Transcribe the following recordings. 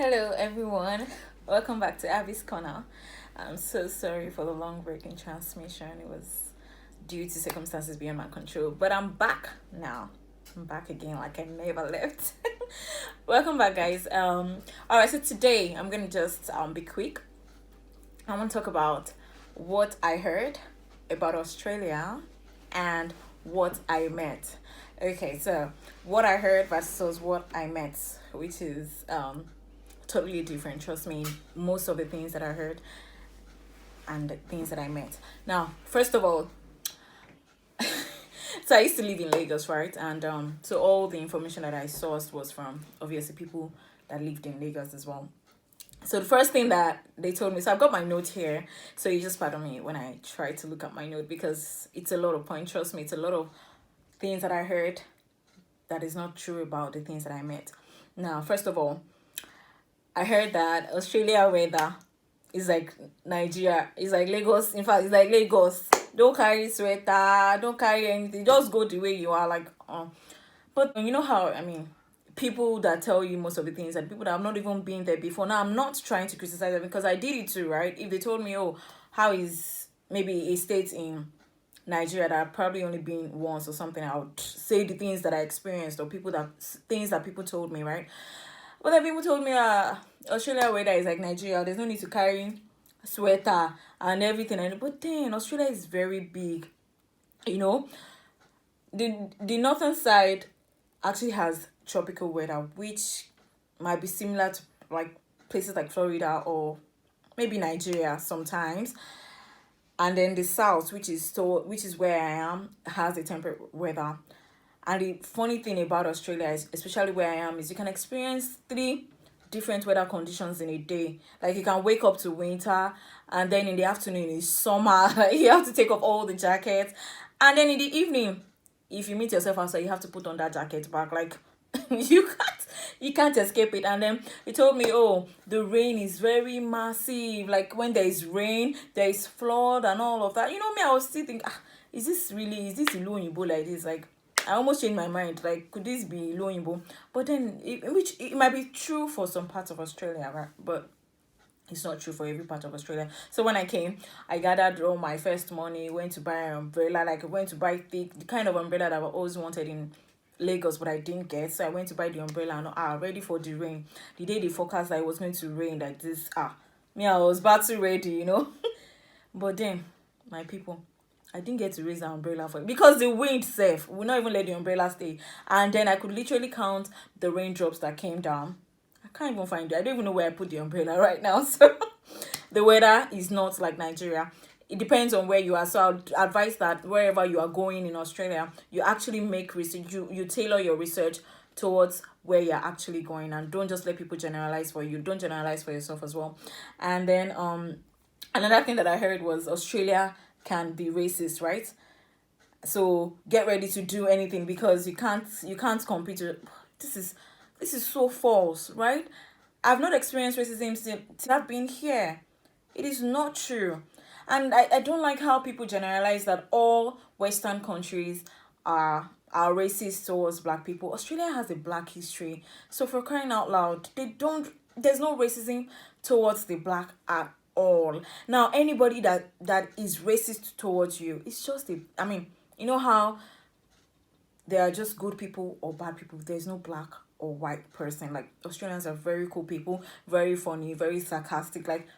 Hello, everyone. Welcome back to Abby's Corner. I'm so sorry for the long break in transmission. It was due to circumstances beyond my control, but I'm back now. I'm back again, like I never left. Welcome back, guys. All right. So today I'm gonna just be quick. I want to talk about what I heard about Australia and what I met. Okay, so what I heard versus what I met, which is totally different. Trust me, most of the things that I heard and the things that I met. Now, first of all, so I used to live in Lagos, right? And so all the information that I sourced was from obviously people that lived in Lagos as well. So the first thing that they told me, so I've got my note here. So you just pardon me when I try to look at my note because it's a lot of points. Trust me, it's a lot of things that I heard that is not true about the things that I met. Now, first of all, I heard that Australia weather is like Nigeria. It's like Lagos. In fact, it's like Lagos. Don't carry sweater. Don't carry anything. Just go the way you are. But you know how people that tell you most of the things and people that have not even been there before. Now, I'm not trying to criticize them because I did it too, right? If they told me, oh, how is maybe a state in Nigeria that I've probably only been once or something, I would say the things that I experienced or things that people told me, right? But then people told me Australia weather is like Nigeria. There's no need to carry sweater and everything. But then Australia is very big. You know, the northern side actually has tropical weather, which might be similar to like places like Florida or maybe Nigeria sometimes. And then the south, which is where I am, has a temperate weather. And the funny thing about Australia is, especially where I am, is you can experience three different weather conditions in a day. Like you can wake up to winter, and then in the afternoon is summer. Like you have to take off all the jackets, and then in the evening, if you meet yourself outside, you have to put on that jacket back. Like you can't escape it. And then he told me, oh, the rain is very massive. Like when there is rain, there is flood and all of that. You know me, I was still thinking, is this Iloyinbo like this? Like I almost changed my mind. Like, could this be Iloyinbo? But then, which it might be true for some parts of Australia, right? But it's not true for every part of Australia. So when I came, I gathered all my first money, went to buy an umbrella. Like I went to buy the kind of umbrella that I always wanted in Lagos, but I didn't get. So I went to buy the umbrella and ready for the rain. The day they forecast that it was going to rain like this, me, I was battle ready. But then, my people, I didn't get to raise the umbrella for it because the wind safe will not even let the umbrella stay. And then I could literally count the raindrops that came down. I can't even find it. I don't even know where I put the umbrella right now. So the weather is not like Nigeria. It depends on where you are. So I would advise that wherever you are going in Australia, you actually make research. You tailor your research towards where you're actually going, and don't just let people generalize for you. Don't generalize for yourself as well. And then another thing that I heard was Australia can be racist, right? So get ready to do anything because you can't compete with this is so false, right? I've not experienced racism since I've been here. It is not true. And I don't like how people generalize that all Western countries are racist towards black people. Australia has a black history. So for crying out loud, there's no racism towards the black at all. Now anybody that is racist towards you, it's just you know how there are just good people or bad people. There's no black or white person. Like Australians are very cool people, very funny, very sarcastic. Like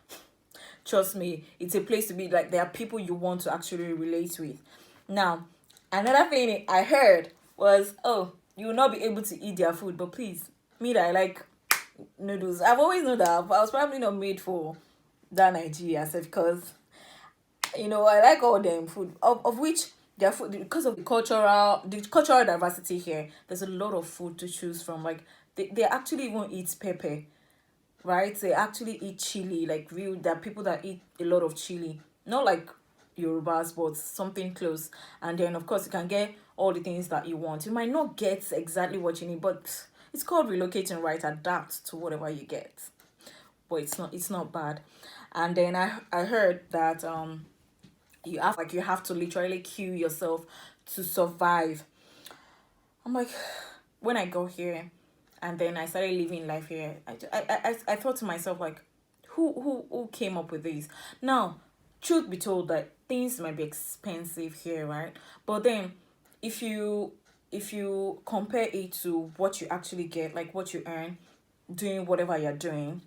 trust me, it's a place to be. Like there are people you want to actually relate with. Now, another thing I heard was, oh, you will not be able to eat their food, but please, me that I like noodles. I've always known that, but I was probably not made for that Nigeria self because I like all them food of which their food because of the cultural diversity here. There's a lot of food to choose from. Like they actually even eat pepper, right? They actually eat chili. Like real, there are people that eat a lot of chili. Not like Yorubas, but something close. And then of course you can get all the things that you want. You might not get exactly what you need, but it's called relocating, right? Adapt to whatever you get. But it's not bad. And then I heard that you have to literally kill yourself to survive. I'm like, when I got here, and then I started living life here. I thought to myself, like, who came up with this? Now, truth be told, that things might be expensive here, right? But then, if you compare it to what you actually get, like what you earn doing whatever you're doing,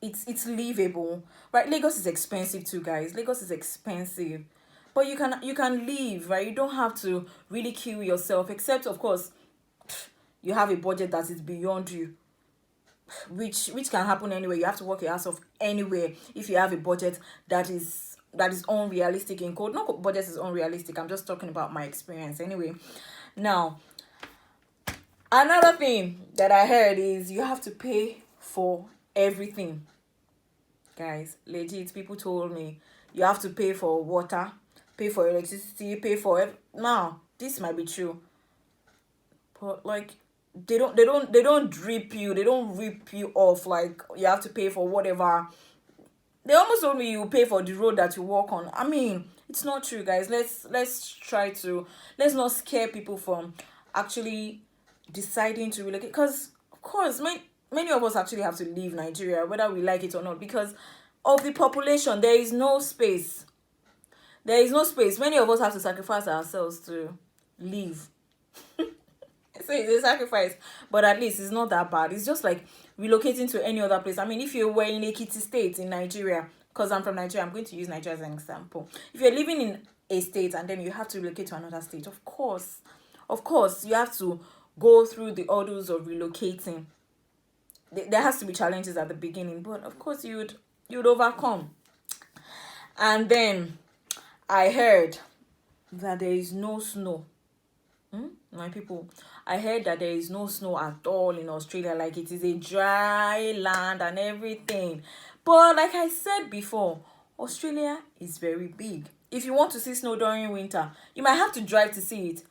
it's livable, right? Lagos is expensive too, guys. Lagos is expensive, but you can live, right? You don't have to really kill yourself, except of course you have a budget that is beyond you, which can happen anywhere. You have to work your ass off anywhere if you have a budget that is unrealistic. In code, no budget is unrealistic. I'm just talking about my experience anyway. Now, another thing that I heard is you have to pay for everything. Guys, legit, people told me you have to pay for water, pay for electricity, pay for now, this might be true, but like they don't drip you, they don't rip you off like you have to pay for whatever. They almost told me you pay for the road that you walk on. I mean, it's not true, guys. Let's not scare people from actually deciding to relocate, because of course many of us actually have to leave Nigeria, whether we like it or not, because of the population. There is no space. Many of us have to sacrifice ourselves to leave. So it's a sacrifice, but at least it's not that bad. It's just like relocating to any other place. I mean, if you were in Ekiti State in Nigeria, because I'm from Nigeria, I'm going to use Nigeria as an example. If you're living in a state and then you have to relocate to another state, of course, you have to go through the orders of relocating. There has to be challenges at the beginning, but of course you'd overcome. And then I heard that there is no snow. My people, I heard that there is no snow at all in Australia. Like, it is a dry land and everything. But like I said before, Australia is very big. If you want to see snow during winter, you might have to drive to see it.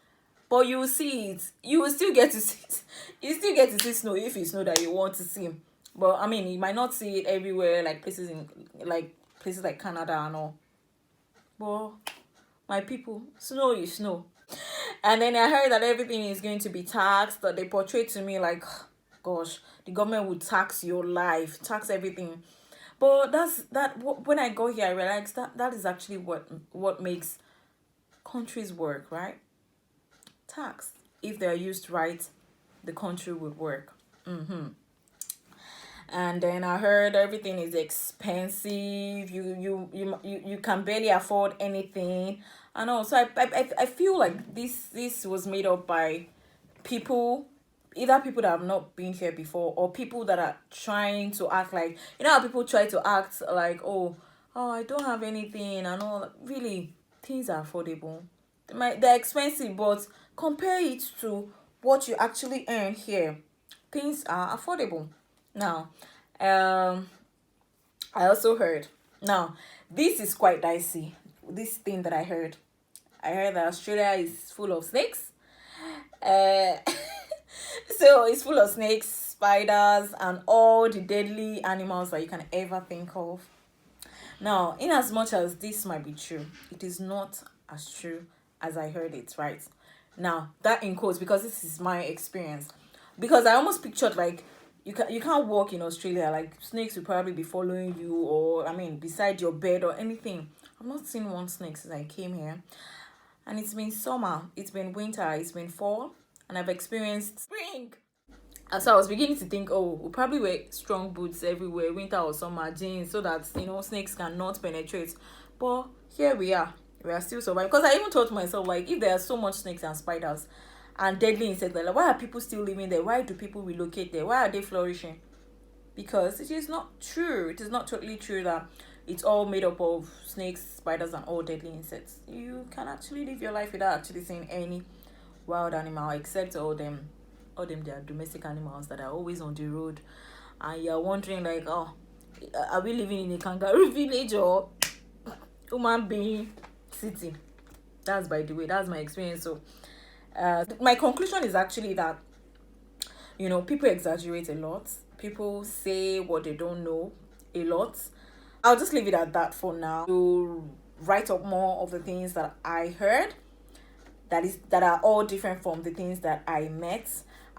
But you will see it. You will still get to see it. You still get to see snow if it's snow that you want to see. But I mean, you might not see it everywhere, like places like Canada and all. But my people, snow is snow. And then I heard that everything is going to be taxed. That they portray to me like, gosh, the government would tax your life, tax everything. But when I go here, I realized that is actually what makes countries work, right? Tax. If they're used right, the country would work. And then I heard everything is expensive. You can barely afford anything. I know. So I feel like this was made up by people, either people that have not been here before, or people that are trying to act like, how people try to act like, oh, I don't have anything and all. Really, things are affordable. They're expensive, but compare it to what you actually earn here. Things are affordable. Now, I also heard. Now, this is quite dicey. This thing that I heard that Australia is full of snakes. So it's full of snakes, spiders, and all the deadly animals that you can ever think of. Now, in as much as this might be true, it is not as true as I heard it, right? Now, that in quotes, because this is my experience. Because I almost pictured like you can't walk in Australia, like snakes will probably be following you, or I mean beside your bed or anything. I've not seen one snake since I came here. And it's been summer, it's been winter, it's been fall, and I've experienced spring. And so I was beginning to think, we'll probably wear strong boots everywhere, winter or summer, jeans, so that snakes cannot penetrate. But here we are still surviving. Because I even thought to myself, like, if there are so much snakes and spiders and deadly insects, like, why are people still living there? Why do people relocate there? Why are they flourishing? Because it is not true. It is not totally true that it's all made up of snakes, spiders, and all deadly insects. You can actually live your life without actually seeing any wild animal, except all them they are domestic animals that are always on the road, and you're wondering like, are we living in a kangaroo village or human being city? That's, by the way, that's my experience. So my conclusion is actually that people exaggerate a lot. People say what they don't know a lot. I'll just leave it at that for now. To write up more of the things that I heard that are all different from the things that I met.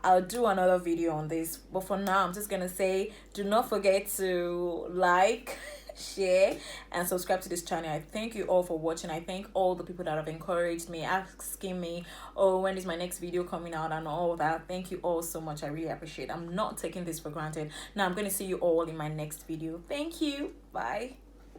I'll do another video on this, but for now I'm just gonna say, do not forget to like, share, and subscribe to this channel. I thank you all for watching. I thank all the people that have encouraged me, asking me, oh, when is my next video coming out and all that. Thank you all so much. I really appreciate it. I'm not taking this for granted. Now I'm going to see you all in my next video. Thank you. Bye.